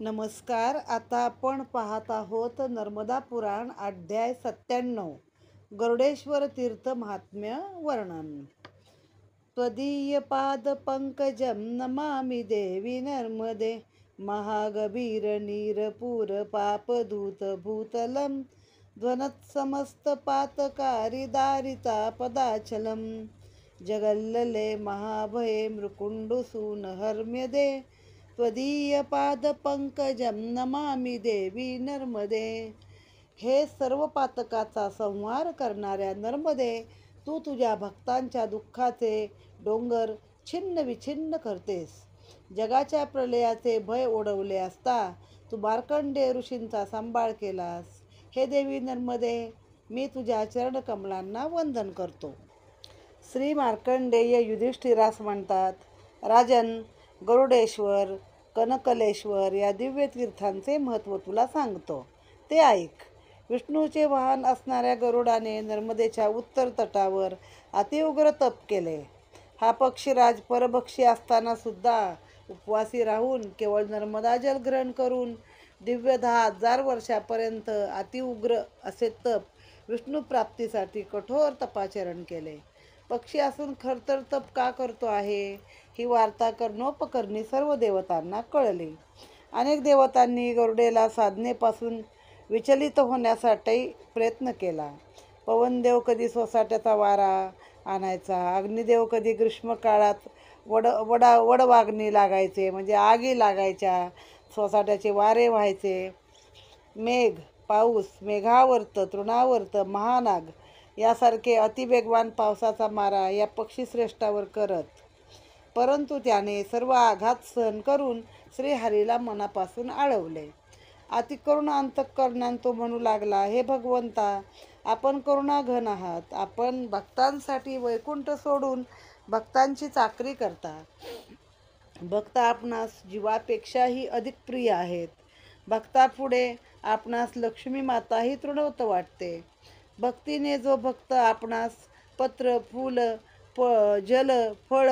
नमस्कार. आता आपण पाहत आहोत नर्मदा पुराण अध्याय 97, गरुडेश्वर तीर्थ महात्म्य वर्णन. त्वदीय पाद पंकजम नमामि देवी नर्मदे, महागभीर नीरपूर पापदूत भूतलम, ध्वनत समस्त पातकारी दारिता पदाचलम, जगल्लले महाभये मृकुंडूसून हर्म्यदे, त्वदीय पाद पंकजम नमामि देवी नर्मदे. हे सर्व पातकाचा संहार करणाऱ्या नर्मदे, तू तुझ्या भक्तांच्या दुःखाचे डोंगर छिन्न विछिन्न करतेस. जगाच्या प्रलयाचे भय ओढवले असता तू मार्कंडेय ऋषींचा सांभाळ केलास. हे देवी नर्मदे, मी तुझ्या चरणकमलांना वंदन करतो. श्री मार्कंडेय युधिष्ठिरास म्हणतात, राजन, गरुडेश्वर, कनकलेश्वर या दिव्य तीर्थांचे महत्त्व तुला सांगतो, ते ऐक. विष्णूचे वाहन असणाऱ्या गरुडाने नर्मदेच्या उत्तर तटावर अतिउग्र तप केले. हा पक्षीराज परभक्षी असताना सुद्धा उपवासी राहून केवळ नर्मदा जल ग्रहण करून दिव्य 10,000 वर्षापर्यंत अतिउग्र असे तप विष्णू प्राप्तीसाठी कठोर तपाचरण केले. पक्षी असून खरतर तप का करतो आहे, ही वार्ता कर्णोपकर्णी सर्व देवतांना कळली. अनेक देवतांनी गरुडेला साधनेपासून विचलित होण्यासाठी प्रयत्न केला. पवनदेव कधी सोसाट्याचा वारा आणायचा, अग्निदेव कधी ग्रीष्मकाळात वडवागणी लागायचे, म्हणजे आगी लागायच्या, सोसाट्याचे वारे व्हायचे. मेघ, पाऊस, मेघावर्त, तृणावर्त, महानाग यासारखे अतिवेगवान पावसाचा मारा या पक्षीश्रेष्ठावर करत. परंतु त्याने सर्व आघात सहन करून श्रीहरीला मनापासून आळवले. अतिकरुण अंतःकरणाने तो म्हणू लागला, हे भगवंता, आपण करुणाघन आहात. आपण भक्तांसाठी वैकुंठ सोडून भक्तांची चाकरी करता. भक्त आपणास जीवापेक्षाही अधिक प्रिय आहेत. भक्तापुढे आपणास लक्ष्मी माताही तृणवत वाटते. भक्तीने जो भक्त आपणास पत्र, फूल, जल, फळ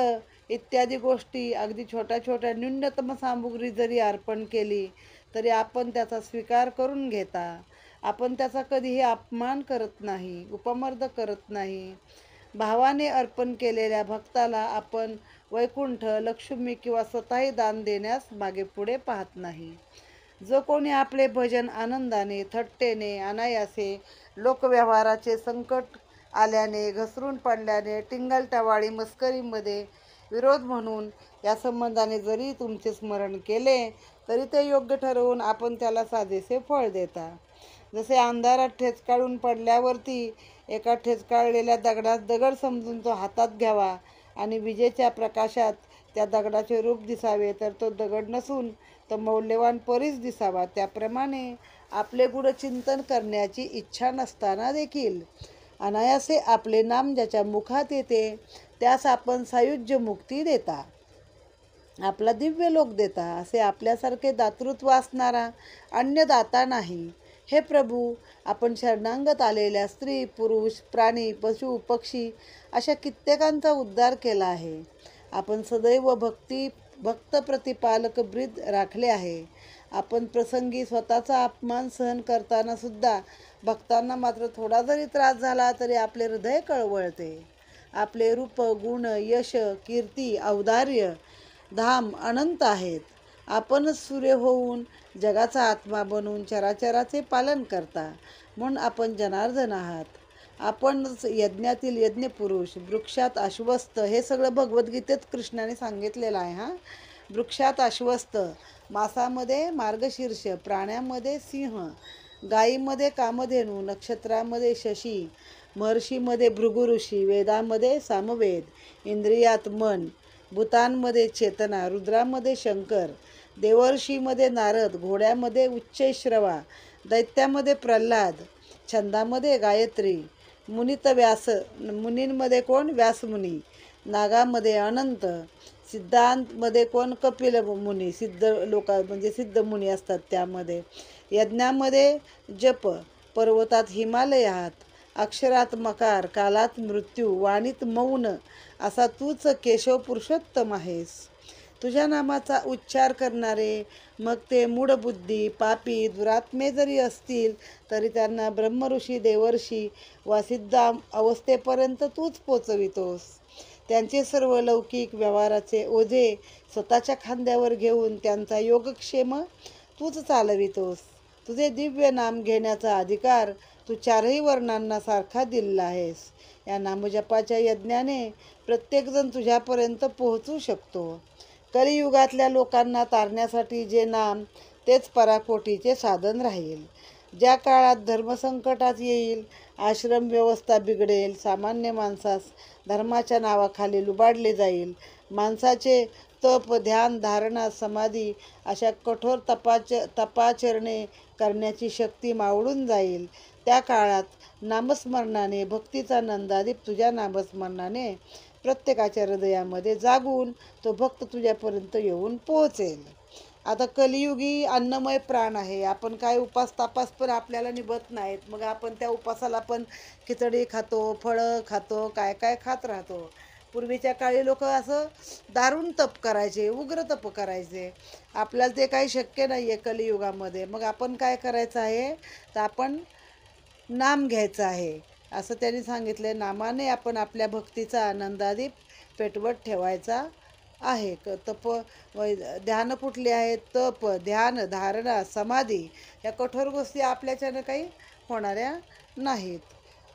इत्यादी गोष्टी, अगदी छोट्या छोट्या न्यूनतम सामुग्री जरी अर्पण केली तरी आपण त्याचा स्वीकार करून घेता. आपण त्याचा कधीही अपमान करत नाही, उपमर्द करत नाही. भावाने अर्पण केलेल्या भक्ताला आपण वैकुंठ, लक्ष्मी किंवा स्वतःही दान देण्यास मागे पुढे पाहत नाही. जो कोणी आपले भजन आनंदाने, थट्टेने, अनायासे, लोकव्यवहाराचे संकट आल्याने, घसरून पडल्याने, टिंगलटवाळी मस्करीमध्ये विरोध म्हणून या संबंधाने जरी तुमचे स्मरण केले तरी ते योग्य ठरवून आपण त्याला साधेसे फळ देता. जसे अंधारात ठेचकाळून पडल्यावरती एका ठेचकाळलेल्या दगडात दगड समजून तो हातात घ्यावा आणि विजेच्या प्रकाशात त्या दगडाचे रूप दिसावे, तर तो दगड नसून तो मौल्यवान परीस दिसावा, त्याप्रमाणे आपले गुढचिंतन करण्याची इच्छा नसताना देखील अनायासे आपले नाम ज्याच्या मुखात येते त्यास आपण सायुज्य मुक्ती देता, आपला दिव्य लोक देता. असे आपल्यासारखे दातृत्व असणारा अन्य दाता नाही. हे प्रभू, आपण शरणागत आलेल्या स्त्री, पुरुष, प्राणी, पशु, पक्षी अशा कित्येकांचा उद्धार केला आहे. आपण सदैव भक्त प्रतिपालक ब्रीद राखले आहे. आपण प्रसंगी स्वतःचा अपमान सहन करताना सुद्धा भक्तांना मात्र थोडा जरी त्रास झाला तरी आपले हृदय कळवळते. आपले रूप, गुण, यश, कीर्ती, औदार्य, धाम अनंत आहेत. आपणच सूर्य होऊन जगाचा आत्मा बनून चराचराचे पालन करता, म्हणून आपण जनार्दन आहात. आपण यज्ञातील यज्ञपुरुष, वृक्षात अश्वस्थ, हे सगळं भगवद्गीतेत कृष्णाने सांगितलेलं आहे. वृक्षात अश्वस्थ, मासामध्ये मार्गशीर्ष, प्राण्यामध्ये सिंह, गायीमध्ये कामधेनू, नक्षत्रामध्ये शशी, महर्षीमध्ये भृगु ऋषी, वेदामध्ये सामवेद, इंद्रियात मन, भूतांमध्ये चेतना, रुद्रामध्ये शंकर, देवर्षीमध्ये नारद, घोड्यामध्ये उच्चैश्रवा, दैत्यामध्ये प्रल्हाद, छंदामध्ये गायत्री, मुनीत व्यास, मुनींमध्ये कोण व्यासमुनी, नागामध्ये अनंत, सिद्धांतमध्ये कोण कपिल मुनी, सिद्ध म्हणजे सिद्ध मुनी असतात त्यामध्ये, यज्ञामध्ये जप, पर्वतात हिमालयात, अक्षरात मकार, कालात मृत्यू, वाणीत मौन असा तूच केशव पुरुषोत्तम आहेस. तुझ्या नामाचा उच्चार करणारे, मग ते मूढबुद्धी, पापी, दुरात्मे जरी असतील तरी त्यांना ब्रह्मऋषी, देवर्षी वा सिद्ध अवस्थेपर्यंत तूच पोचवितोस. त्यांचे सर्व लौकिक व्यवहाराचे ओझे स्वतःच्या खांद्यावर घेऊन त्यांचा योगक्षेम तूच चालवितोस. तुझे दिव्य नाम घेण्याचा अधिकार तू चारही वर्णांना सारखा दिलेला आहेस. या नामजपाच्या यज्ञाने प्रत्येकजण तुझ्यापर्यंत पोहोचू शकतो. कलियुगातल्या लोकांना तारण्यासाठी जे नाम तेच पराकोटीचे साधन राहील. ज्या काळात धर्मसंकटात येईल, आश्रम व्यवस्था बिघडेल, सामान्य माणसास धर्माच्या नावाखाली लुबाडले जाईल, माणसाचे तप, ध्यान, धारणा, समाधी अशा कठोर तपाचरणे करण्याची शक्ती मावळून जाईल, त्या काळात नामस्मरणाने, भक्तीचा नंदादीप तुझ्या नामस्मरणाने प्रत्येकाच्या हृदयामध्ये जागून तो भक्त तुझ्यापर्यंत येऊन पोहोचेल. आता कलियुगी अन्नमय प्राण आहे. आपण काय उपास तापास पण आपल्याला निभत नाहीत. मग आपण त्या उपासाला पण खिचडी खातो, फळं खातो, काय काय खात राहतो. पूर्वीच्या काळी लोक असं दारुण तप करायचे, उग्र तप करायचे. आपल्याला ते काही शक्य नाही आहे कलियुगामध्ये. मग आपण काय करायचं आहे, तर आपण नाम घ्यायचं आहे असं त्यांनी सांगितले. नामाने आपण आपल्या भक्तीचा आनंदादीप पेटवत ठेवायचा आहे. तप ध्यान कुठले आहेत? तप, ध्यान, धारणा, समाधी या कठोर गोष्टी आपल्याच्यानं काही होणाऱ्या नाहीत.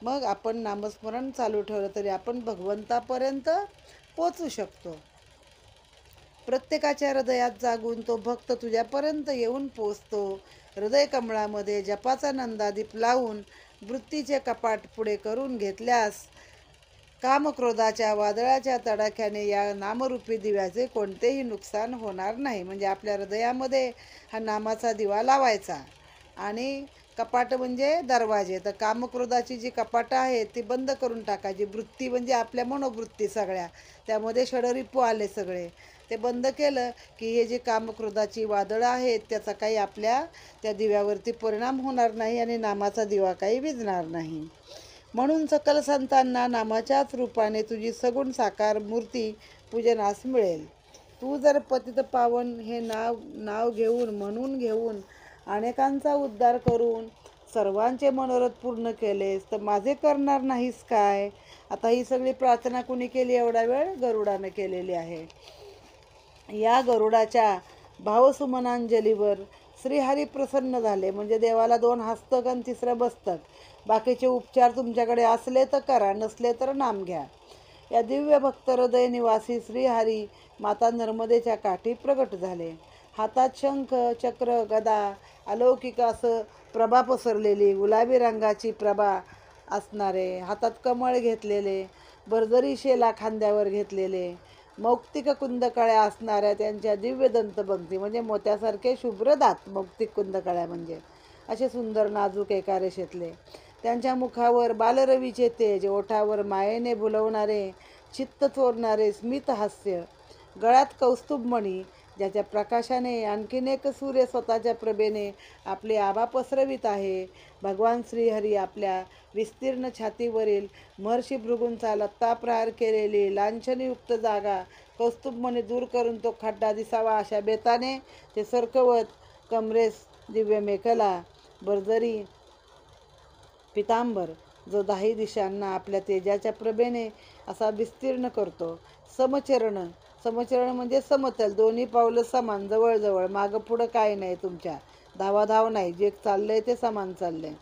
मग आपण नामस्मरण चालू ठेवलं तरी आपण भगवंतापर्यंत पोचू शकतो. प्रत्येकाच्या हृदयात जागून तो भक्त तुझ्यापर्यंत येऊन पोचतो. हृदय कमळामध्ये जपाचा नंदादीप लावून वृत्तीचे कपाट पुढे करून घेतल्यास कामक्रोधाच्या वादळाच्या तडाख्याने या नामरूपी दिव्याचे कोणतेही नुकसान होणार नाही. म्हणजे आपल्या हृदयामध्ये हा नामाचा दिवा लावायचा. आणि कपाट म्हणजे दरवाजे. तर कामक्रोधाची जी कपाटं आहेत ती बंद करून टाकायची. वृत्ती म्हणजे आपल्या मनोवृत्ती सगळ्या, त्यामध्ये षडरिपू आले सगळे, ते बंद केलं की हे जे कामक्रोधाची वादळं आहेत त्याचा काही आपल्या त्या दिव्यावरती परिणाम होणार नाही आणि नामाचा दिवा काही विझणार नाही. म्हणून सकल संतांना नामाच्याच रूपाने तुझी सगुण साकार मूर्ती पूजनास मिळेल. तू जर पतित पावन हे नाव घेऊन, म्हणून घेऊन, अनेकांचा उद्धार करून सर्वांचे मनोरथ पूर्ण केलेस तर माझे करणार नाहीस काय? आता ही सगळी प्रार्थना कुणी केली एवढा वेळ? गरुडानं केलेली आहे. या गरुडाच्या भावसुमनांजलीवर श्रीहरी प्रसन्न झाले. म्हणजे देवाला 2 हस्तक आणि 3रं मस्तक. बाकीचे उपचार तुमच्याकडे असले तर करा, नसले तर नाम घ्या. या दिव्य भक्त हृदय निवासी श्रीहरी माता नर्मदेच्या काठी प्रगट झाले. हातात शंख, चक्र, गदा, अलौकिक असं प्रभा पसरलेली, गुलाबी रंगाची प्रभा असणारे, हातात कमळ घेतलेले, भरजरी शेला खांद्यावर घेतलेले, मौक्तिक कुंदकळ्या असणाऱ्या त्यांच्या दिव्य दंतपंक्ती म्हणजे मोत्यासारखे शुभ्र दात. मौक्तिक कुंदकळ्या म्हणजे असे सुंदर नाजूक एका रेषेतले. त्यांच्या मुखावर बालरवीचे तेज, ओठावर मायेने भुलवणारे, चित्त चोरणारे स्मित हास्य, गळ्यात कौस्तुभमणी ज्याच्या प्रकाशाने आणखीन एक सूर्य स्वतःच्या प्रभेने आपले आभा पसरवित आहे. भगवान श्रीहरी आपल्या विस्तीर्ण छातीवरील महर्षी भृगूंचा लत्ता प्रहार केलेली लांछनयुक्त जागा कौस्तुभमणी दूर करून तो खड्डा दिसावा अशा बेताने ते सरकवत कमरेस दिव्य मेखला, भरजरी पितांबर जो 10 दिशांना आपल्या तेजाच्या प्रभेने असा विस्तीर्ण करतो. समचरण म्हणजे समतल, दोन्ही पावलं समान, जवळजवळ, मागं पुढं काही नाही, तुमच्या धावाधाव नाही, जे चाललंय ते समान चाललंय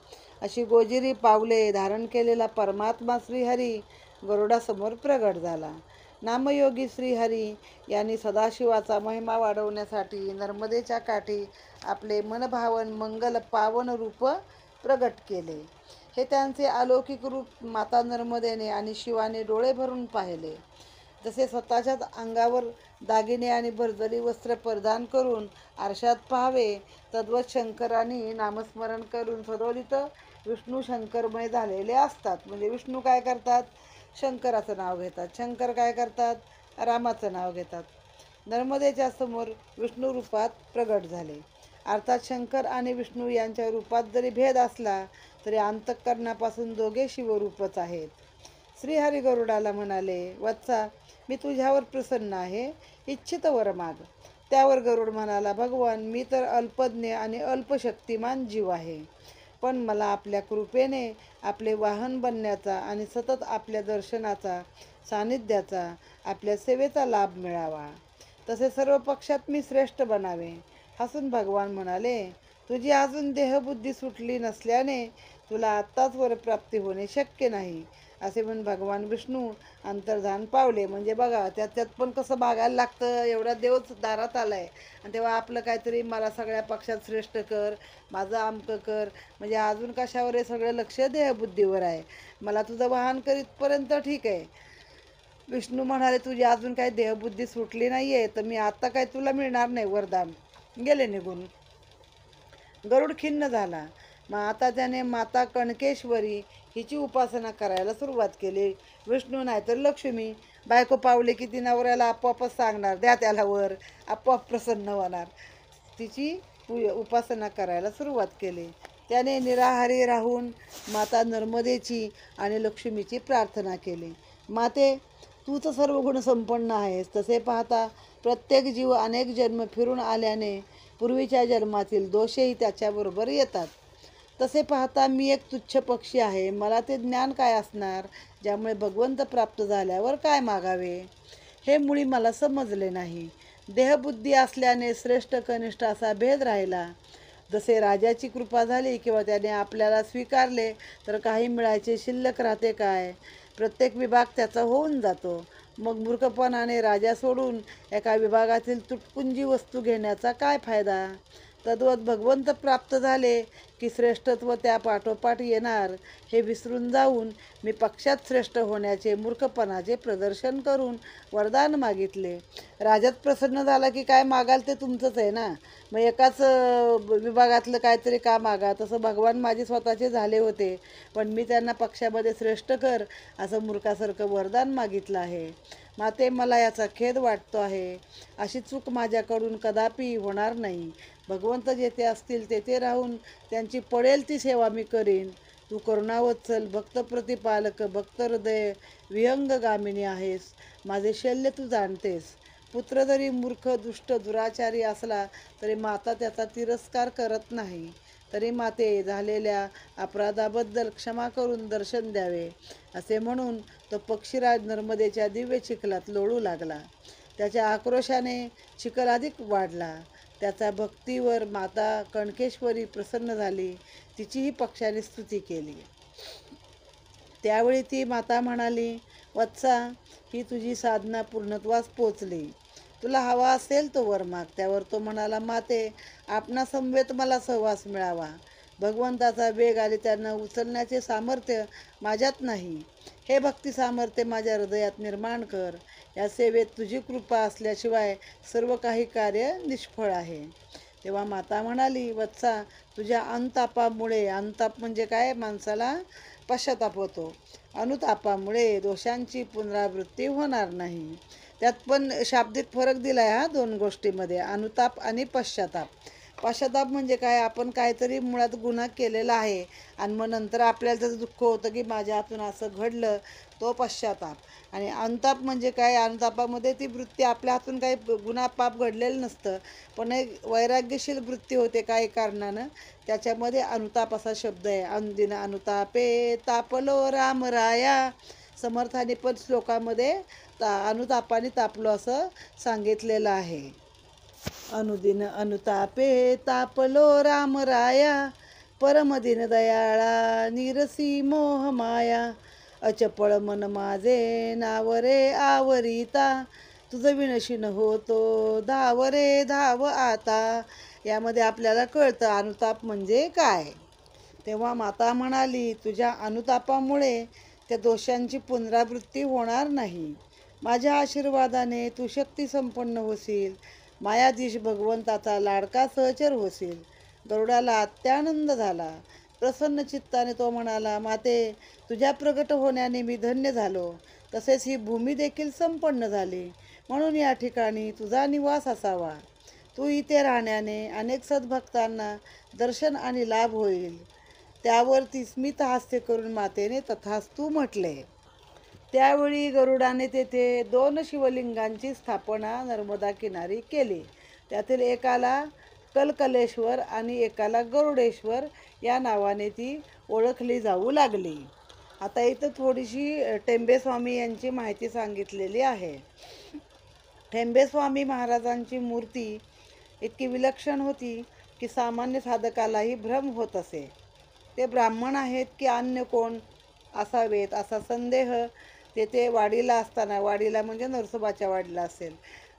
अशी गोजिरी पावले धारण केलेला परमात्मा श्रीहरी गरुडासमोर प्रगट झाला. नामयोगी श्रीहरी यांनी सदाशिवाचा महिमा वाढवण्यासाठी नर्मदेच्या काठी आपले मनभावन मंगल पावन रूप प्रगट केले. हे त्यांचे अलौकिक रूप माता नर्मदेने आणि शिवाने डोळे भरून पाहिले. जसे स्वतःच्याच अंगावर दागिने आणि भरजरी वस्त्र परिधान करून आरशात पाहावे, तद्वत शंकरांनी नामस्मरण करून सदोदित विष्णू शंकरमय झालेले असतात. म्हणजे विष्णू काय करतात? शंकराचं नाव घेतात. शंकर काय करतात? रामाचं नाव घेतात. नर्मदेच्या समोर विष्णू रूपात प्रगट झाले. अर्थात शंकर आणि विष्णू यांच्या रूपात जरी भेद असला तरी अंतःकरणापासून दोघे शिवरूपच आहेत. श्रीहरी गरुडाला म्हणाले, वत्सा, मी तुझ्यावर प्रसन्न आहे, इच्छित वर माग. त्यावर गरुड म्हणाला, भगवान, मी तर अल्पज्ञ आणि अल्पशक्तिमान जीव आहे, पण मला आपल्या कृपेने आपले वाहन बनण्याचा आणि सतत आपल्या दर्शनाचा, सानिध्याचा, आपल्या सेवेचा लाभ मिळावा. तसे सर्व पक्षात मी श्रेष्ठ बनावे. हसून भगवान म्हणाले, तुझी अजून देहबुद्धी सुटली नसल्याने तुला आत्ताच वरप्राप्ती होणे शक्य नाही. असे म्हणून भगवान विष्णू अंतर्धान पावले. म्हणजे बघा, त्यात पण कसं बघायला लागतं, एवढा देवच दारात आलाय आणि तेव्हा आपलं काहीतरी मला सगळ्या पक्षात श्रेष्ठ कर, माझं आमकं कर, म्हणजे अजून कशावर आहे सगळं लक्ष देहबुद्धीवर आहे. मला तुझं वाहन करीतपर्यंत ठीक आहे. विष्णू म्हणाले, तुझी अजून काही देहबुद्धी सुटली नाहीये, तर मी आता काय तुला मिळणार नाही वरदान. गेले निघून. गरुड खिन्न झाला. मग आता त्याने माता कणकेश्वरी हिची उपासना करायला सुरुवात केली. विष्णू नाही तर लक्ष्मी. बायको पावले की ती नवऱ्याला आपोआपच सांगणार, द्या त्याला वर, आपोआप प्रसन्न होणार. तिची उपासना करायला सुरुवात केली. त्याने निराहारी राहून माता नर्मदेची आणि लक्ष्मीची प्रार्थना केली. माते, तूच सर्व गुण संपन्न आहेस. तसे पाहता प्रत्येक जीव अनेक जन्म फिरून आल्याने पूर्वीच्या जन्मातील दोषही त्याच्याबरोबर येतात. तसे पाहता मी एक तुच्छ पक्षी आहे. मला ते ज्ञान काय असणार, ज्यामुळे भगवंत प्राप्त झाल्यावर काय मागावे, हे मुळी मला समजले नाही. देहबुद्धी असल्याने श्रेष्ठ कनिष्ठ असा भेद राहिला. जसे राजाची कृपा झाली किंवा त्याने आपल्याला स्वीकारले तर काही मिळायचे शिल्लक राहते काय, प्रत्येक विभाग त्याचा होऊन जातो. मग मूर्खपणाने राजा सोडून एका विभागातील तुटपुंजी वस्तू घेण्याचा काय फायदा. तद्वत भगवंत प्राप्त झाले की श्रेष्ठत्व त्या पाठोपाठ येणार हे विसरून जाऊन मी पक्षात श्रेष्ठ होण्याचे मूर्खपणाचे प्रदर्शन करून वरदान मागितले. राजात प्रसन्न झाला की काय मागाल ते तुमचंच आहे ना. मग एकाच विभागातलं काहीतरी का मागा. तसं भगवान माझे स्वतःचे झाले होते, पण मी त्यांना पक्षामध्ये श्रेष्ठ कर असं मूर्खासारखं वरदान मागितलं आहे. माते, मला याचा खेद वाटतो आहे. अशी चूक माझ्याकडून कदापि होणार नाही. भगवंत जेथे असतील तेथे राहून त्यांची पडेल ती सेवा मी करीन. तू करुणावत्सल, भक्त प्रतिपालक, भक्त हृदय विहंगगामिनी आहेस. माझे शल्य तू जाणतेस. पुत्र जरी मूर्ख, दुष्ट, दुराचारी असला तरी माता त्याचा तिरस्कार करत नाही. तरी माते, झालेल्या अपराधाबद्दल क्षमा करून दर्शन द्यावे. असे म्हणून तो पक्षीराज नर्मदेच्या दिव्य चिखलात लोळू लागला. त्याच्या आक्रोशाने चिखल अधिक वाढला. त्याच्या भक्तीवर माता कणकेश्वरी प्रसन्न झाली. तिचीही पक्षाने स्तुती केली. त्यावेळी ती माता म्हणाली, वत्सा, ही तुझी साधना पूर्णत्वास पोचली. तुला हवा असेल तो वर माग. त्यावर तो म्हणाला, माते, आपणा समवेत मला सहवास मिळावा. भगवंताचा वेग आली त्यांना उचलण्याचे सामर्थ्य माझ्यात नाही. हे भक्ती सामर्थ्य माझ्या हृदयात निर्माण कर. या सेवेत तुझी कृपा असल्याशिवाय सर्व काही कार्य निष्फळ आहे. तेव्हा माता म्हणाली, वत्सा, तुझ्या अनुतापामुळे, अनुताप म्हणजे काय, माणसाला पश्चाताप होतो, अनुतापामुळे दोषांची पुनरावृत्ती होणार नाही. त्यात पण शाब्दिक फरक दिलाय हा दोन गोष्टीमध्ये, अनुताप आणि पश्चाताप. पश्चाताप म्हणजे काय, आपण काहीतरी मुळात गुन्हा केलेला आहे आणि मग नंतर आपल्याला त्याचं दुःख होतं की माझ्या हातून असं घडलं, तो पश्चाताप. आणि अनुताप म्हणजे काय, अनुतापामध्ये ती वृत्ती, आपल्या हातून काही गुन्हा पाप घडलेलं नसतं, पण एक वैराग्यशील वृत्ती होते काही कारणानं, त्याच्यामध्ये अनुताप असा शब्द आहे. अनुदिन अनुतापे तापलो रामराया. समर्थाने पण श्लोकामध्ये अनुतापाने तापलो असं सांगितलेलं आहे. अनुदिन अनुतापे तापलो रामराया, परमदिन दयाळा निरसी मोह माया. अचपळ मन माझे नावरे आवरिता, तुझं विणशी न होतो धाव रे धाव आता. यामध्ये आपल्याला कळतं अनुताप म्हणजे काय. तेव्हा माता म्हणाली, तुझ्या अनुतापामुळे त्या दोषांची पुनरावृत्ती होणार नाही. माझ्या आशीर्वादाने तू शक्ती संपन्न होशील. मायाधीश भगवंताचा लाडका सहचर होशील. गरुडाला अत्यानंद झाला. प्रसन्न चित्ताने तो म्हणाला, माते, तुझ्या प्रगट होण्याने मी धन्य झालो. तसेच ही भूमी देखील संपन्न झाली. म्हणून या ठिकाणी तुझा निवास असावा. तू इथे राहण्याने अनेक सद्भक्तांना दर्शन आणि लाभ होईल. त्यावर ती स्मित हास्य करून मातेने तथास्तु म्हटले. त्यावेळी गरुडाने तेथे 2 शिवलिंगांची स्थापना नर्मदा किनारी केली. त्यातील एकाला कलकलेश्वर आणि एकाला गरुडेश्वर या नावाने ती ओळखली जाऊ लागली. आता इथं थोडीशी टेंबेस्वामी यांची माहिती सांगितलेली आहे. टेंबेस्वामी महाराजांची मूर्ती इतकी विलक्षण होती की सामान्य साधकालाही भ्रम होत असे. ते ब्राह्मण आहेत की अन्य कोण असावेत असा संदेह तेथे वाडीला असताना, वाडीला म्हणजे नरसोबाच्या वाडीला असेल,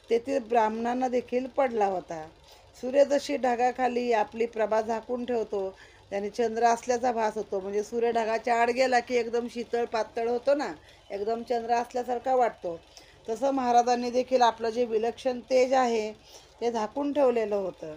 तेथील ब्राह्मणांना देखील पडला होता. सूर्य जशी ढगाखाली आपली प्रभा झाकून ठेवतो त्याने चंद्र असल्याचा भास होतो. म्हणजे सूर्य ढगाच्या आड गेला की एकदम शीतळ पातळ होतो ना, एकदम चंद्र असल्यासारखा वाटतो. तसं महाराजांनी देखील आपलं जे विलक्षण तेज आहे ते झाकून ठेवलेलं होतं.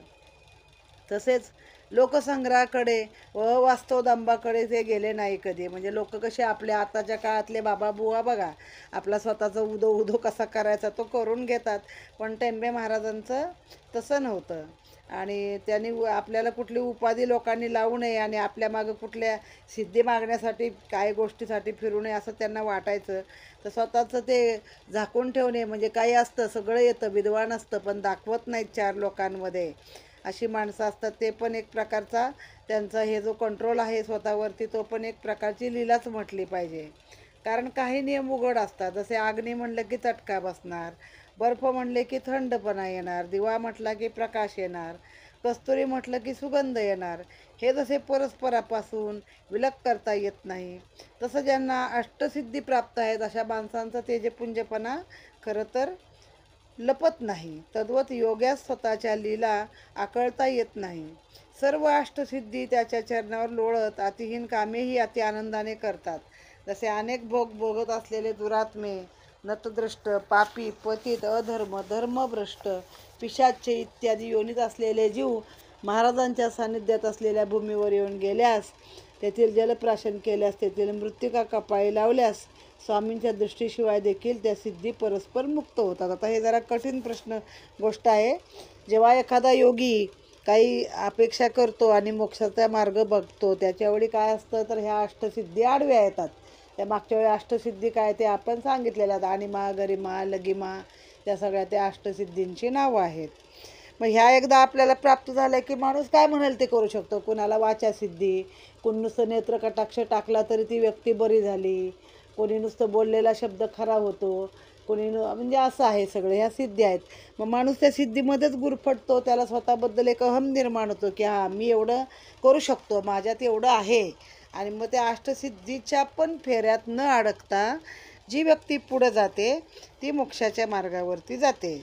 तसेच लोकसंग्रहाकडे व वास्तवदांबाकडे ते गेले नाही कधी. म्हणजे लोक कसे आपल्या आताच्या काळातले बाबा बुवा बघा, आपला स्वतःचा उदो उदो कसा करायचा तो करून घेतात, पण टेंबे महाराजांचं तसं नव्हतं. आणि त्यांनी आपल्याला कुठली उपाधी लोकांनी लावू नये आणि आपल्या मागं कुठल्या सिद्धी मागण्यासाठी काय गोष्टीसाठी फिरू नये असं त्यांना वाटायचं. तर स्वतःचं ते झाकून ठेवणे म्हणजे काही असतं, सगळं येतं, विद्वान असतं, पण दाखवत नाहीत 4 लोकांमध्ये, अशी माणसं असतात. ते पण एक प्रकारचा त्यांचा हे जो कंट्रोल आहे स्वतःवरती तो पण एक प्रकारची लीलाच म्हटली पाहिजे. कारण काही नियम उघड असतात. जसे अग्नी म्हणलं की चटका बसणार, बर्फ म्हणले की थंडपणा येणार, दिवा म्हटला की प्रकाश येणार, कस्तुरी म्हटलं की सुगंध येणार. हे जसे परस्परापासून विलग करता येत नाही, तसं ज्यांना अष्टसिद्धी प्राप्त आहेत अशा माणसांचं तेजपुंजपणा खरं तर लपत नाही. तद्वत योग्यास स्वतःच्या लीला आकळता येत नाही. सर्व अष्टसिद्धी त्याच्या चरणावर लोळत अतिहीन कामेही अति आनंदाने करतात. जसे अनेक भोग भोगत असलेले दुरात्मे, नतद्रष्ट, पापी, पतित, अधर्म, धर्मभ्रष्ट, पिशाच्चे इत्यादी योनीत असलेले जीव महाराजांच्या सानिध्यात असलेल्या भूमीवर येऊन गेल्यास, तेथील जलप्राशन केल्यास, तेथील मृत्तिका कपाळी लावल्यास स्वामींच्या दृष्टीशिवाय देखील त्या सिद्धी परस्पर मुक्त होतात. आता हे जरा कठीण गोष्ट आहे. जेव्हा एखादा योगी काही अपेक्षा करतो आणि मोक्षाचा मार्ग बघतो, त्याच्यावेळी काय असतं तर ह्या अष्टसिद्धी आडव्या येतात. त्या मागच्या वेळी अष्टसिद्धी काय ते आपण सांगितलेल्या आहेत. अनिमा, गरिमा, लगिमा, त्या सगळ्या त्या अष्टसिद्धींची नावं आहेत. मग ह्या एकदा आपल्याला प्राप्त झाल्या की माणूस काय म्हणाल ते करू शकतो. कुणाला वाचासिद्धी, कोणी नुसतं नेत्रकटाक्ष टाकला तरी ती व्यक्ती बरी झाली, कोणी नुसतं बोललेला शब्द खरा होतो, कोणी म्हणजे असं आहे. सगळे ह्या सिद्धी आहेत. मग माणूस त्या सिद्धीमध्येच गुरफटतो, त्याला स्वतःबद्दल एक अहम निर्माण होतो की हां मी एवढं करू शकतो, माझ्यात एवढं आहे. आणि मग त्या अष्टसिद्धीच्या पण फेऱ्यात न अडकता जी व्यक्ती पुढे जाते ती मोक्षाच्या मार्गावरती जाते.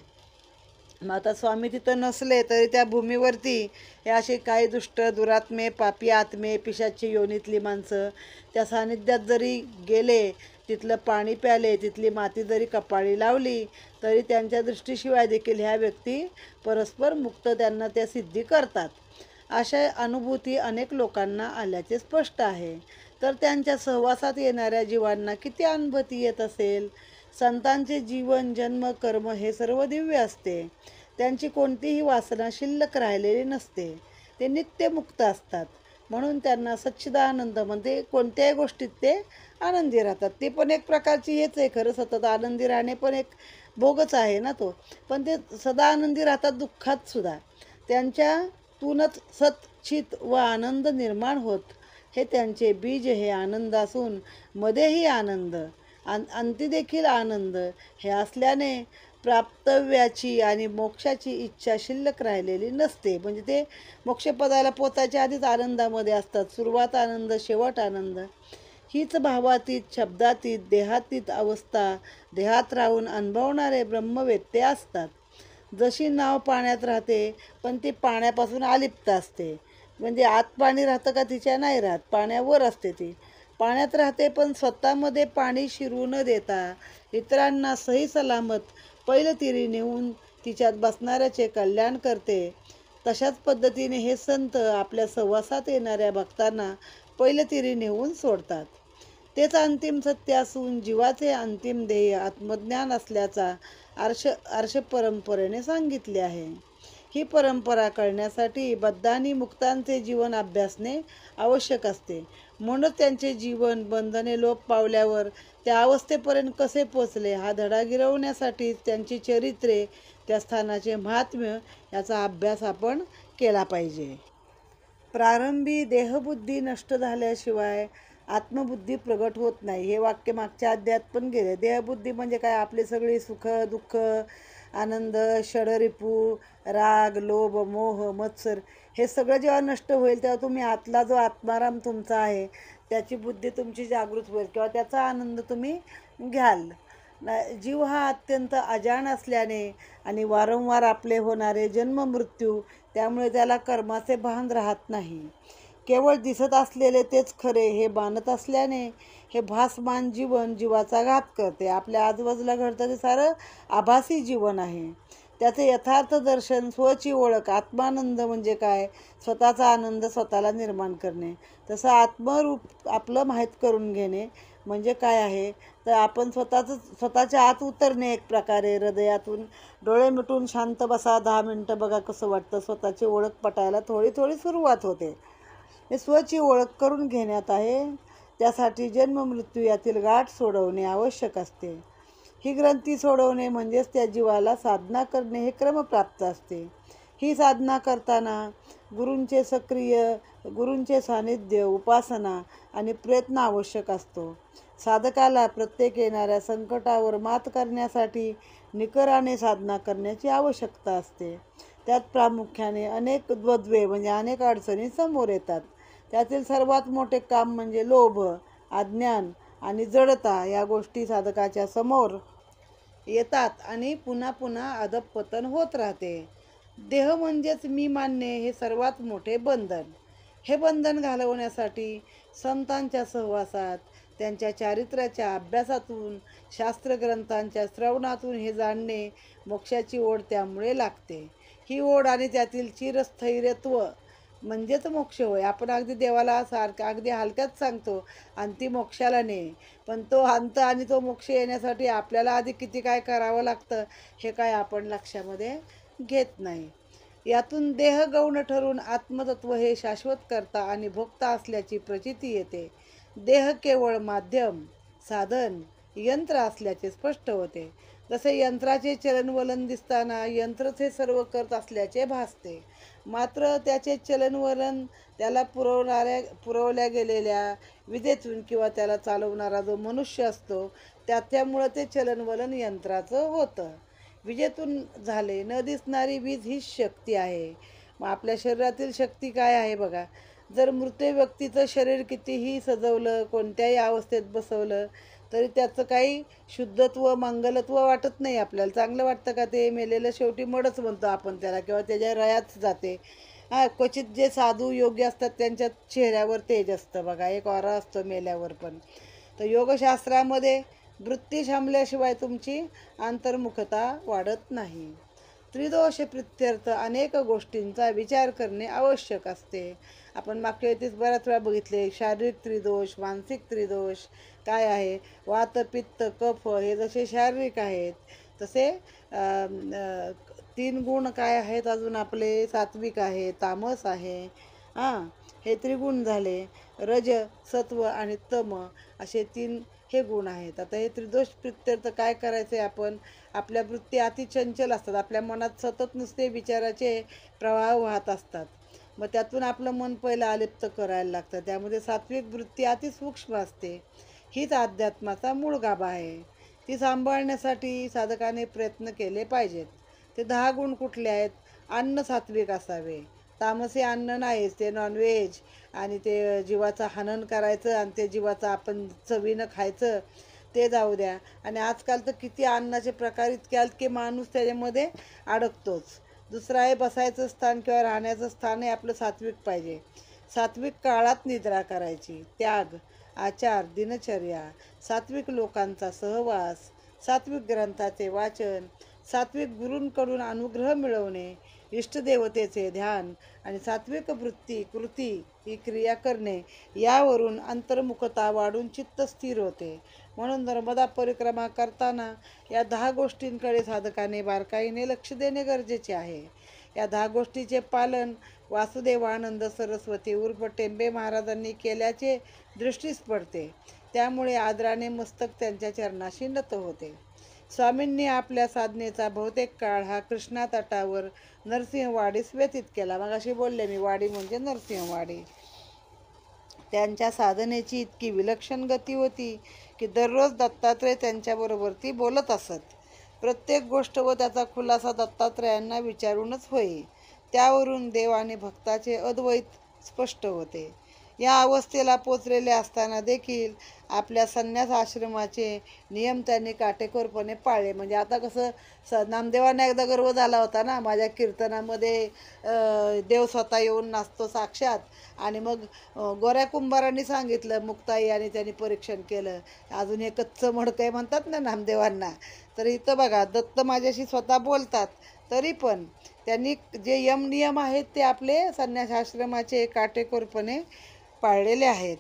मग आता स्वामी तिथं नसले तरी त्या भूमीवरती हे असे काही दुष्ट, दुरात्मे, पापी आत्मे, पिशाची योनीतली माणसं त्या सानिध्यात जरी गेले, तिथलं पाणी प्याले, तिथली माती जरी कपाळी लावली, तरी त्यांच्या दृष्टीशिवाय देखील ह्या व्यक्ती परस्पर मुक्त त्यांना त्या सिद्धी करतात. अशा अनुभूती अनेक लोकांना आल्याचे स्पष्ट आहे. तर त्यांच्या सहवासात येणाऱ्या जीवांना किती अनुभूती येत असेल. संतांचे जीवन, जन्म, कर्म हे सर्व दिव्य असते. त्यांची कोणतीही वासना शिल्लक राहिलेली नसते. ते नित्यमुक्त असतात. म्हणून त्यांना सच्चिदानंद म्हणजे कोणत्याही गोष्टीत ते आनंदी राहतात. ती पण एक प्रकारची हेच आहे खरं, सतत आनंदी राहणे पण एक भोगच आहे ना तो. पण ते सदा आनंदी राहतात दुःखात सुद्धा. त्यांच्यातूनच सच्चित व आनंद निर्माण होत. हे त्यांचे बीज हे आनंद असून मध्येही आनंद, अंती देखील आनंद हे असल्याने प्राप्तव्याची आणि मोक्षाची इच्छा शिल्लक राहिलेली नसते. म्हणजे ते मोक्षपदाला पोचायच्या आधीच आनंदामध्ये असतात. सुरुवात आनंद, शेवट आनंद. हीच भावातीत, शब्दातीत, देहातीत अवस्था देहात राहून अनुभवणारे ब्रह्मवेत्ते असतात. जशी नाव पाण्यात राहते पण ती पाण्यापासून अलिप्त असते. म्हणजे आत पाणी राहतं का तिच्या नाही राहत, पाण्यावर असते ती. पाण्यात राहते पण स्वतःमध्ये पाणी शिरू न देता इतरांना सही सलामत पैलतीरी नेऊन तिच्यात बसणाऱ्याचे कल्याण करते. तशाच पद्धतीने हे संत आपल्या सहवासात येणाऱ्या भक्तांना पैलतीरी नेऊन सोडतात. तेच अंतिम सत्य असून जीवाचे अंतिम ध्येय आत्मज्ञान असल्याचा आर्ष परंपरेने सांगितले आहे. ही परंपरा कळण्यासाठी बद्धांनी मुक्तांचे जीवन अभ्यासणे आवश्यक असते. म्हणूनच त्यांचे जीवन बंधने लोप पावल्यावर त्या अवस्थेपर्यंत कसे पोचले हा धडा गिरवण्यासाठी त्यांची चरित्रे, त्या स्थानाचे महात्म्य याचा अभ्यास आपण केला पाहिजे. प्रारंभी देहबुद्धी नष्ट झाल्याशिवाय आत्मबुद्धी प्रगट होत नाही. हे वाक्य मागच्या अध्यायात पण गेले. देहबुद्धी म्हणजे काय? आपले सगळे सुख, दुःख, आनंद, षडरिपू, राग, लोभ, मोह, मत्सर हे सगळं जेव्हा नष्ट होईल तेव्हा तुम्ही आतला जो आत्माराम तुमचा आहे त्याची बुद्धी तुमची जागृत होईल किंवा त्याचा आनंद तुम्ही घ्याल. जीव हा अत्यंत अजाण असल्याने आणि वारंवार आपले होणारे जन्म मृत्यू त्यामुळे त्याला कर्माचे भान राहत नाही. केवळ दिसत असलेले तेच खरे हे मानत असल्याने हे भासमान जीवन जीवाचा घात करते. आपल्या आजूबाजूला घडतं ते सारं आभासी जीवन आहे. त्याचे यथार्थ दर्शन, स्वची ओळख, आत्मानंद म्हणजे काय? स्वतःचा आनंद स्वतःला निर्माण करणे. तसं आत्मरूप आपलं माहीत करून घेणे म्हणजे काय आहे? तर आपण स्वतःच्या आत उतरणे. एक प्रकारे हृदयातून डोळे मिटून शांत बसा, 10 मिनटं बघा कसं वाटतं. स्वतःची ओळख पटायला थोडी थोडी सुरुवात होते. हे स्वची ओळख करून घेण्यात आहे. त्यासाठी जन्म मृत्यू यातील गाठ सोडवणे आवश्यक असते. ही ग्रंथी सोडवणे म्हणजेच त्या जीवाला साधना करणे हे क्रमप्राप्त असते. ही साधना करताना गुरूंचे सानिध्य, उपासना आणि प्रयत्न आवश्यक असतो. साधकाला प्रत्येक येणाऱ्या संकटावर मात करण्यासाठी निकराने साधना करण्याची आवश्यकता असते. त्यात प्रामुख्याने अनेक द्वंद्वे म्हणजे अनेक अडचणी समोर येतात. त्यातील सर्वात मोठे काम म्हणजे लोभ, अज्ञान आणि जडता या गोष्टी साधकाच्या समोर येतात आणि पुन्हा पुन्हा अधःपतन होत राहते. देह म्हणजेच मी मानणे हे सर्वात मोठे बंधन. हे बंधन घालवण्यासाठी संतांच्या सहवासात, त्यांच्या चारित्र्याच्या अभ्यासातून, शास्त्रग्रंथांच्या श्रवणातून हे जाणणे मोक्षाची ओढ त्यामुळे लागते. ही ओढ आणि त्यातील चिरस्थैर्यत्व म्हणजेच मोक्ष होय. आपण अगदी देवाला सारखं अगदी हलक्यात सांगतो अंती मोक्षाला ने, पण तो अंत आणि तो मोक्ष येण्यासाठी आपल्याला आधी किती काय करावं लागतं हे काय आपण लक्षामध्ये घेत नाही. यातून देह गौण ठरून आत्मतत्व हे शाश्वत करता आणि भोगता असल्याची प्रचिती येते. देह केवळ माध्यम, साधन, यंत्र असल्याचे स्पष्ट होते. जसे यंत्राचे चलनवलन दिसताना यंत्रच हे सर्व करत असल्याचे भासते, मात्र त्याचे चलनवलन त्याला पुरवल्या गेलेल्या विजेतून किंवा त्याला चालवणारा जो मनुष्य असतो त्याच्यामुळं ते चलनवलन यंत्राचं होतं. विजेतून झाले. न दिसणारी वीज हीच शक्ती आहे. मग आपल्या शरीरातील शक्ती काय आहे बघा. जर मृत व्यक्तीचं शरीर कितीही सजवलं, कोणत्याही अवस्थेत बसवलं तरी त्याचं काही शुद्धत्व, मंगलत्व वाटत नाही आपल्याला. चांगलं वाटतं का ते? मेलेलं शेवटी मडच म्हणतो आपण त्याला, किंवा त्याच्या रयात जाते. क्वचित जे साधू योग्य असतात त्यांच्या चेहऱ्यावर तेज असतं बघा, एक ऑरा असतो मेल्यावर पण. तर योगशास्त्रामध्ये वृत्ती थांबल्याशिवाय तुमची अंतर्मुखता वाढत नाही. त्रिदोष प्रित्यर्थ अनेक गोष्टींचा विचार करणे आवश्यक असते. आपण मागच्या वेळेस बऱ्याच वेळा बघितले. शारीरिक त्रिदोष, मानसिक त्रिदोष काय आहे? वात, पित्त, कफ हे जसे शारीरिक आहेत तसे 3 गुण काय आहेत अजून आपले? सात्विक आहे, तामस आहे, हे त्रिगुण झाले. रज, सत्व आणि तम असे 3 हे गुण आहेत. आता हे त्रिदोष प्रित्यर्थ काय करायचे? आपण आपल्या वृत्ती अति चंचल असतात. आपल्या मनात सतत नुसते विचाराचे प्रवाह वाहत असतात. मग त्यातून आपलं मन पहिलं अलिप्त करायला लागतं. त्यामध्ये सात्विक वृत्ती अति सूक्ष्म असते. हीच अध्यात्माचा मूळ गाभा आहे. ती सांभाळण्यासाठी साधकाने प्रयत्न केले पाहिजेत. ते 10 गुण कुठले आहेत? अन्न सात्विक असावे. तामसी अन्न नाहीच, ते नॉनव्हेज आणि ते जीवाचं हनन करायचं आणि ते जीवाचं आपण चवीनं खायचं ते जाऊ द्या. आणि आजकाल तर किती अन्नाचे प्रकार इतके आहेत की माणूस त्याच्यामध्ये अडकतोच. दुसरं आहे बसायचं स्थान किंवा राहण्याचं स्थान हे आपलं सात्विक पाहिजे. सात्विक काळात निद्रा करायची, त्याग, आचार, दिनचर्या, सात्विक लोकांचा सहवास, सात्विक ग्रंथाचे वाचन, सात्विक गुरूंकडून अनुग्रह मिळवणे, इष्टदेवतेचे ध्यान आणि सात्विक वृत्ती, कृती ही क्रिया करणे यावरून अंतर्मुखता वाढून चित्त स्थिर होते. म्हणून नर्मदा परिक्रमा करताना या 10 गोष्टींकडे साधकाने बारकाईने लक्ष देणे गरजेचे आहे. या 10 गोष्टीचे पालन वासुदेवानंद सरस्वती उर्फ टेंबे महाराजांनी केल्याचे दृष्टीस पडते. त्यामुळे आदराने मस्तक त्यांच्या चरणाशी नत होते. स्वामींनी आपल्या साधनेचा बहुतेक काळ हा कृष्णा तटावर नरसिंहवाडीस व्यतीत केला. मग अशी बोलले मी, वाडी म्हणजे नरसिंहवाडी. त्यांच्या साधनेची इतकी विलक्षण गती होती की दररोज दत्तात्रय त्यांच्याबरोबर ती बोलत असत. प्रत्येक गोष्ट व त्याचा खुलासा दत्तात्रयांना विचारूनच होई. त्यावरून देव आणि भक्ताचे अद्वैत स्पष्ट होते. या अवस्थेला पोचलेले असताना देखील आपल्या संन्यास आश्रमाचे नियम त्यांनी काटेकोरपणे पाळले. म्हणजे आता कसं नामदेवांना एकदा गर्व झाला होता ना, माझ्या कीर्तनामध्ये देव स्वतः येऊन नाचतो साक्षात. आणि मग गोऱ्या कुंभारांनी सांगितलं मुक्ताई आणि त्यांनी परीक्षण केलं. अजून हे कच्चं मडकं म्हणतात ना नामदेवांना. तर इथं बघा दत्त माझ्याशी स्वतः बोलतात, तरी पण त्यांनी जे नियम आहेत ते आपले संन्यास आश्रमाचे काटेकोरपणे पाळलेले आहेत.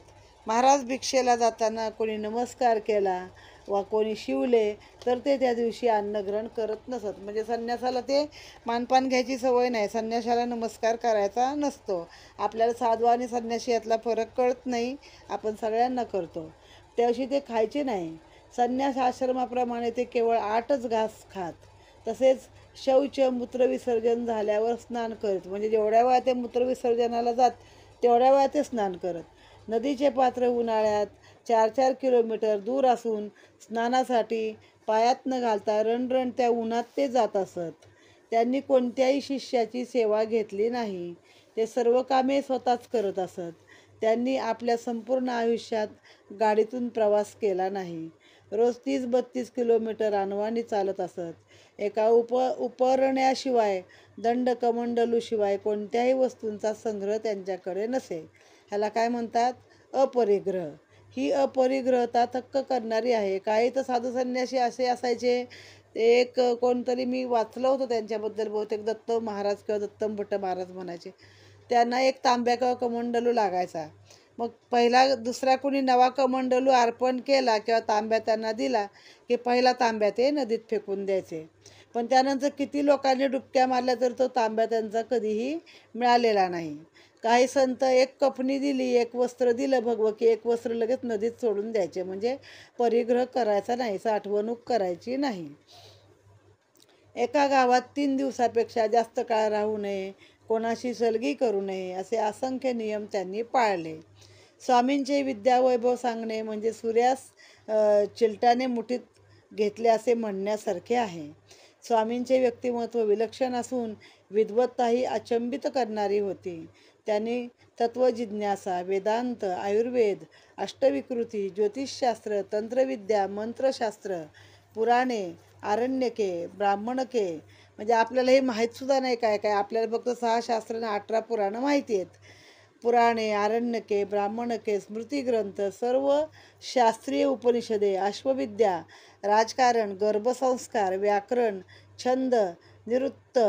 महाराज भिक्षेला जाताना कोणी नमस्कार केला वा कोणी शिवले तर ते त्या दिवशी अन्नग्रहण करत नसत. म्हणजे संन्यासाला ते मानपान घ्यायची सवय नाही, संन्यासाला नमस्कार करायचा नसतो. आपल्याला साधू आणि संन्यासी यातला फरक कळत नाही, आपण सगळ्यांना करतो. त्यादिवशी ते खायचे नाही. संन्यास आश्रमाप्रमाणे ते केवळ 8च घास खात. तसेच शौच मूत्रविसर्जन झाल्यावर स्नान करत. म्हणजे जेवढ्या वेळा ते मूत्रविसर्जनाला जात तेवढ्या वेळा ते स्नान करत. नदीचे पात्र उन्हाळ्यात 4-4 किलोमीटर दूर असून स्नानासाठी पायात न घालता रणरण त्या उन्हात ते जात असत. त्यांनी कोणत्याही शिष्याची सेवा घेतली नाही. ते सर्व कामे स्वतःच करत असत. त्यांनी आपल्या संपूर्ण आयुष्यात गाडीतून प्रवास केला नाही. रोज 30-32 किलोमीटर अनवाणी चालत असत. एका उपरण्याशिवाय दंडकमंडलूशिवाय कोणत्याही वस्तूंचा संग्रह त्यांच्याकडे नसे. ह्याला काय म्हणतात? अपरिग्रह. ही अपरिग्रहता थक्क करणारी आहे. काही तर साधू संन्यासी असे असायचे, एक कोणतरी मी वाचलं होतं त्यांच्याबद्दल, बहुतेक दत्त महाराज किंवा दत्तम भट्ट महाराज म्हणायचे. त्यांना एक तांब्या किंवा कमंडलू लागायचा. मग पहिला दुसरा कोणी नवा कमंडलू अर्पण केला किंवा तांब्या त्यांना दिला की पहिला तांब्या ते नदीत फेकून द्यायचे. पण त्यानंतर किती लोकांनी डुबक्या मारल्या तर तो तांब्या त्यांचा कधीही मिळालेला नाही. काही संत एक कफनी दिली, एक वस्त्र दिलं भगवं की एक वस्त्र लगेच नदीत सोडून द्यायचे. म्हणजे परिग्रह करायचा नाही, साठवणूक करायची नाही. एका गावात 3 दिवसापेक्षा जास्त काळ राहू नये, कोणाशी सलगी करू नये असे असंख्य नियम त्यांनी पाळले. स्वामींचे विद्यावैभव सांगणे म्हणजे सूर्यास चिलटाने मुठीत घेतले असे म्हणण्यासारखे आहे. स्वामींचे व्यक्तिमत्व विलक्षण असून विद्वत्ताही अचंबित करणारी होती. त्यांनी तत्वजिज्ञासा, वेदांत, आयुर्वेद, अष्टविकृती, ज्योतिषशास्त्र, तंत्रविद्या, मंत्रशास्त्र, पुराणे, आरण्यके, ब्राह्मणके, म्हणजे आपल्याला हे माहीतसुद्धा नाही काय काय. आपल्याला फक्त 6 शास्त्र आणि 18 पुराणं माहिती आहेत. पुराणे, आरण्यके, ब्राह्मणके, स्मृतिग्रंथ, सर्व शास्त्रीय उपनिषदे, अश्वविद्या, राजकारण, गर्भसंस्कार, व्याकरण, छंद, निरुक्त,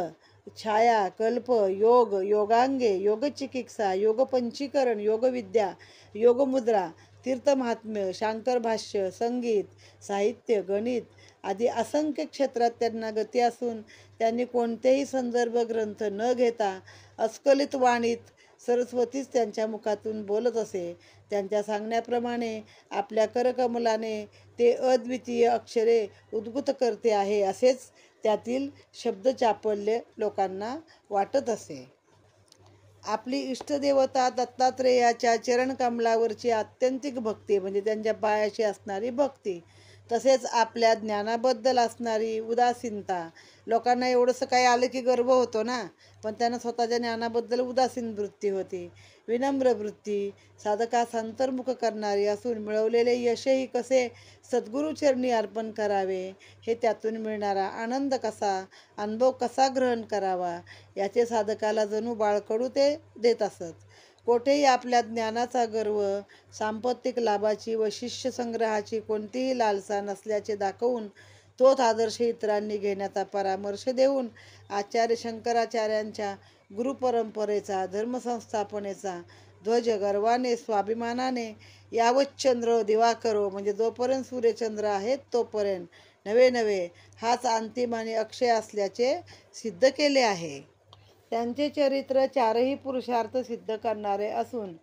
छाया, कल्प, योग, योगांगे, योगचिकित्सा, योगपंचीकरण, योगविद्या, योगमुद्रा, तीर्थमहात्म्य, शांकर भाष्य, संगीत, साहित्य, गणित आदी असंख्य क्षेत्रात त्यांना गती असून त्यांनी कोणतेही संदर्भ ग्रंथ न घेता अस्खलित वाणीत सरस्वतीच त्यांच्या मुखातून बोलत असे. त्यांच्या सांगण्याप्रमाणे आपल्या करकमलाने ते अद्वितीय अक्षरे उद्भूत करते आहे असेच त्यातील शब्दचापल्य लोकांना वाटत असे. आपली इष्टदेवता दत्तात्रेयाच्या चरणकमलावरची आत्यंतिक भक्ती म्हणजे त्यांच्या पायाशी असणारी भक्ती, तसेच आपल्या ज्ञानाबद्दल असणारी उदासीनता. लोकांना एवढंसं काही आलं की गर्व होतो ना, पण त्यांना स्वतःच्या ज्ञानाबद्दल उदासीन वृत्ती होती. विनम्र वृत्ती, साधकास अंतर्मुख करणारी असून मिळवलेले यशही कसे सद्गुरूचरणी अर्पण करावे, हे त्यातून मिळणारा आनंद कसा, अनुभव कसा ग्रहण करावा याचे साधकाला जणू बाळकडू ते देत असत. कोठेही आपल्या ज्ञानाचा गर्व, सांपत्तिक लाभाची व शिष्य संग्रहाची कोणतीही लालसा नसल्याचे दाखवून तोच आदर्श इतरांनी घेण्याचा परामर्श देऊन आचार्य शंकराचार्यांच्या गुरुपरंपरेचा, धर्मसंस्थापनेचा ध्वज गर्वाने स्वाभिमानाने यावच्चंद्र दिवाकरो म्हणजे जोपर्यंत सूर्यचंद्र आहेत तोपर्यंत नवे नवे हाच अंतिम आणि अक्षय असल्याचे सिद्ध केले आहे. त्यांचे चरित्र चारही पुरुषार्थ सिद्ध करणारे असून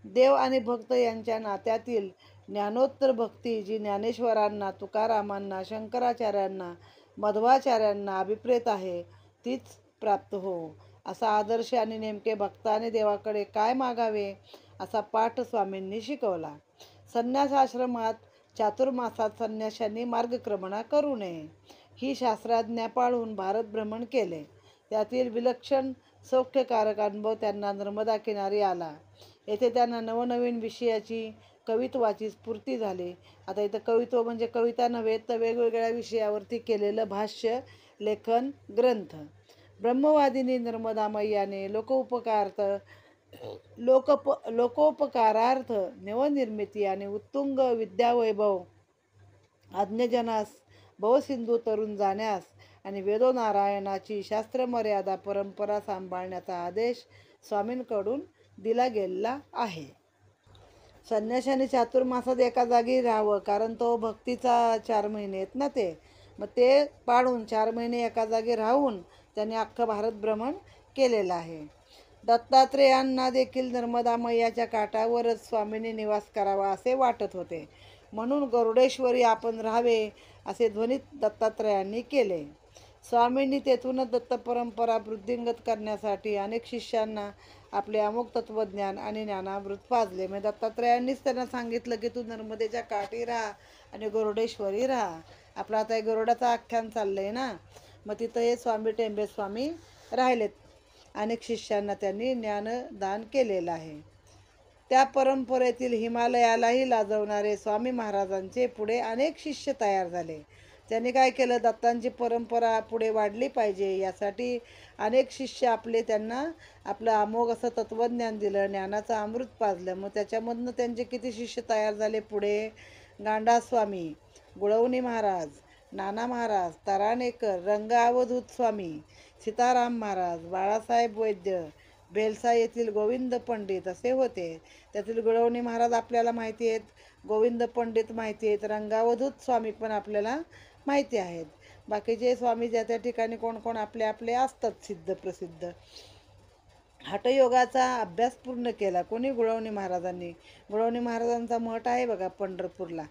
देव आणि भक्त यांच्या नात्यातील ज्ञानोत्तर भक्ती जी ज्ञानेश्वरांना, तुकारामांना, शंकराचार्यांना, मध्वाचार्यांना अभिप्रेत आहे तीच प्राप्त हो. असा आदर्श आणि नेमके भक्ताने देवाकडे काय मागावे असा पाठ स्वामींनी शिकवला. संन्यास आश्रमात चातुर्मासात संन्याशांनी मार्गक्रमणा करू नये ही शास्त्राज्ञा पाळून भारत भ्रमण केले. त्यातील विलक्षण सौख्यकारक अनुभव त्यांना नर्मदा किनारी आला. येथे त्यांना नवनवीन विषयाची कवित्वाची स्फूर्ती झाली. आता इथं कवित्व म्हणजे कविता नव्हे तर वेगवेगळ्या विषयावरती केलेलं भाष्य, लेखन, ग्रंथ. ब्रह्मवादिनी नर्मदा मैयाने लोकोपकारार्थ नवनिर्मिती आणि उत्तुंग विद्यावैभव आज्ञजनास भवसिंधू तरुण जाण्यास आणि वेदोनारायणाची शास्त्रमर्यादा परंपरा सांभाळण्याचा आदेश स्वामींकडून दिला गेलेला आहे. संन्याशाने चातुर्मासात एका जागी राहावं, कारण तो भक्तीचा 4 महिने आहेत ना ते, मग ते पाळून 4 महिने एका जागी राहून त्यांनी अख्खं भारत भ्रमण केलेलं आहे. दत्तात्रेयांना देखील नर्मदा मैयाच्या काठावरच स्वामींनी निवास करावा असे वाटत होते. म्हणून गरुडेश्वरी आपण राहावे असे ध्वनित दत्तात्रेयांनी केले. स्वामींनी तेथूनच दत्तपरंपरा वृद्धिंगत करण्यासाठी अनेक शिष्यांना आपले अमोघ तत्त्वज्ञान आणि ज्ञानामृत पाजले. मग दत्तात्रेयांनीच त्यांना सांगितलं की तू नर्मदेच्या काठी राहा आणि गरुडेश्वरी राहा. आपला आता गरुडाचं आख्यान चाललंय ना, मग तिथं हे स्वामी टेंबे स्वामी राहिलेत. अनेक शिष्यांना त्यांनी ज्ञानदान केलेलं आहे. त्या परंपरेतील हिमालयालाही लाजवणारे स्वामी महाराजांचे पुढे अनेक शिष्य तयार झाले. त्यांनी काय केलं, दत्तांची परंपरा पुढे वाढली पाहिजे यासाठी अनेक शिष्य त्यांना आपलं अमोघ असं तत्त्वज्ञान दिलं, ज्ञानाचं अमृत पाजलं. मग त्याच्यामधनं त्यांचे किती शिष्य तयार झाले पुढे? गांडास्वामी, गुळवणी महाराज, नाना महाराज, तराणेकर, रंग अवधूत स्वामी, सीताराम महाराज, बाळासाहेब वैद्य, बेलसा येथील गोविंद पंडित असे होते. त्यातील गुळवणी महाराज आपल्याला माहिती आहेत, गोविंद पंडित माहिती आहेत, रंगावधूत स्वामी पण आपल्याला माहिती आहेत. बाकीचे स्वामी ज्या त्या ठिकाणी कोण कोण आपले आपले असतात सिद्ध प्रसिद्ध. हठयोगाचा अभ्यास पूर्ण केला कोणी? गुळवणी महाराजांनी. गुळवणी महाराजांचा मठ आहे बघा पंढरपूरला.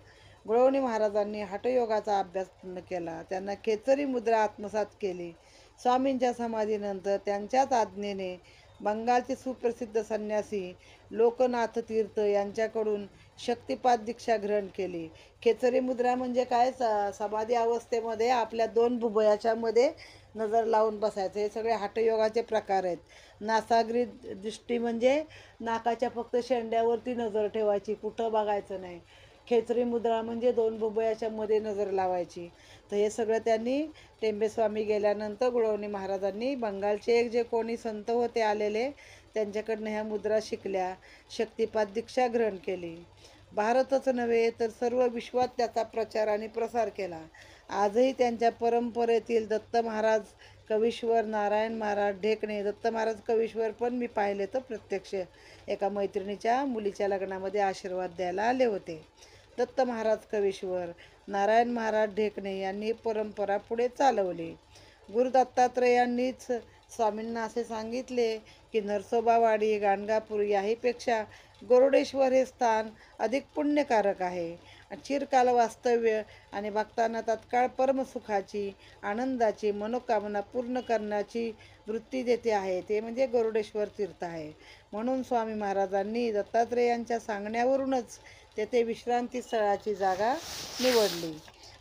गुळवणी महाराजांनी हठयोगाचा अभ्यास पूर्ण केला. त्यांना खेचरी मुद्रा आत्मसात केली. स्वामींच्या समाधीनंतर त्यांच्याच आज्ञेने बंगालचे सुप्रसिद्ध संन्यासी लोकनाथ तीर्थ यांच्याकडून शक्तिपात दीक्षा ग्रहण केली. खेचरी मुद्रा म्हणजे काय? समाधी अवस्थेमध्ये आपल्या 2 भुबयाच्या मध्ये नजर लावून बसायचं. हे सगळे हठयोगाचे प्रकार आहेत. नासाग्री दृष्टी म्हणजे नाकाच्या फक्त शेंड्यावरती नजर ठेवायची, कुठं बघायचं नाही. खेचरी मुद्रा म्हणजे 2 भुबयाच्या मध्ये नजर लावायची. तर हे सगळं त्यांनी टेंबेस्वामी गेल्यानंतर गुळवणी महाराजांनी बंगालचे एक जे कोणी संत होते आलेले त्यांच्याकडनं ह्या मुद्रा शिकल्या, शक्तिपात दीक्षा ग्रहण केली. भारतच नव्हे तर सर्व विश्वात त्याचा प्रचार आणि प्रसार केला. आजही त्यांच्या परंपरेतील दत्त महाराज कवीश्वर, नारायण महाराज ढेकणे, दत्त महाराज कवीश्वर पण मी पाहिले तर प्रत्यक्ष एका मैत्रिणीच्या मुलीच्या लग्नामध्ये आशीर्वाद द्यायला आले होते. दत्त महाराज कवीश्वर, नारायण महाराज ढेकणे यांनी परंपरा पुढे चालवली. गुरु दत्तात्रेयांनीच स्वामींना असे सांगितले की नरसोबावाडी, गाणगापूर याहीपेक्षा गरुडेश्वर हे स्थान अधिक पुण्यकारक आहे. चिरकाल वास्तव्य आणि भक्तांना तत्काळ परमसुखाची, आनंदाची मनोकामना पूर्ण करण्याची वृत्ती देते आहे. ते म्हणजे गरुडेश्वर तीर्थ आहे. म्हणून स्वामी महाराजांनी दत्तात्रेयांच्या सांगण्यावरूनच तेथे विश्रांती स्थळाची जागा निवडली.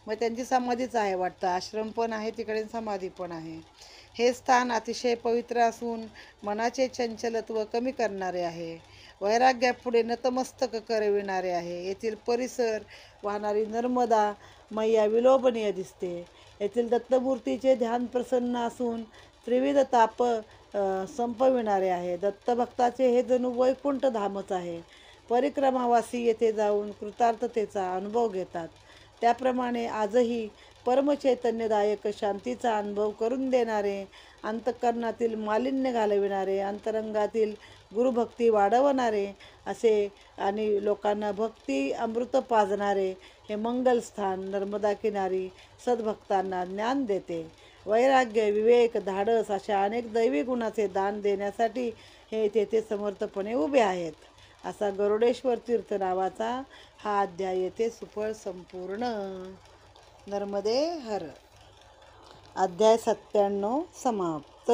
मग त्यांची समाधीच आहे वाटतं, आश्रम पण आहे तिकडे, समाधी पण आहे. हे स्थान अतिशय पवित्र असून मनाचे चंचलत्व कमी करणारे आहे. वैराग्यापुढे नतमस्तक करविणारे आहे. येथील परिसर, वाहणारी नर्मदा मैया विलोभनीय दिसते. येथील दत्तमूर्तीचे ध्यान प्रसन्न असून त्रिविध ताप संपविणारे आहे. दत्तभक्ताचे हे जणू वैकुंठ धामच आहे. परिक्रमावासी येथे जाऊन कृतार्थतेचा अनुभव घेतात. त्याप्रमाणे आजही परमचैतन्यदायक शांतीचा अनुभव करून देणारे, अंतःकरणातील मालिन्य घालविणारे, अंतरंगातील गुरुभक्ती वाढवणारे असे आणि लोकांना भक्ती अमृत पाजणारे हे मंगलस्थान नर्मदा किनारी सद्भक्तांना ज्ञान देते. वैराग्य, विवेक, धाडस अशा अनेक दैवी गुणाचे दान देण्यासाठी हे तेथे समर्थपणे उभे आहेत. असा गरुडेश्वर तीर्थ नावाचा हा अध्याय येथे सुफळ संपूर्ण. नर्मदे हर. अध्याय 97 समाप्त.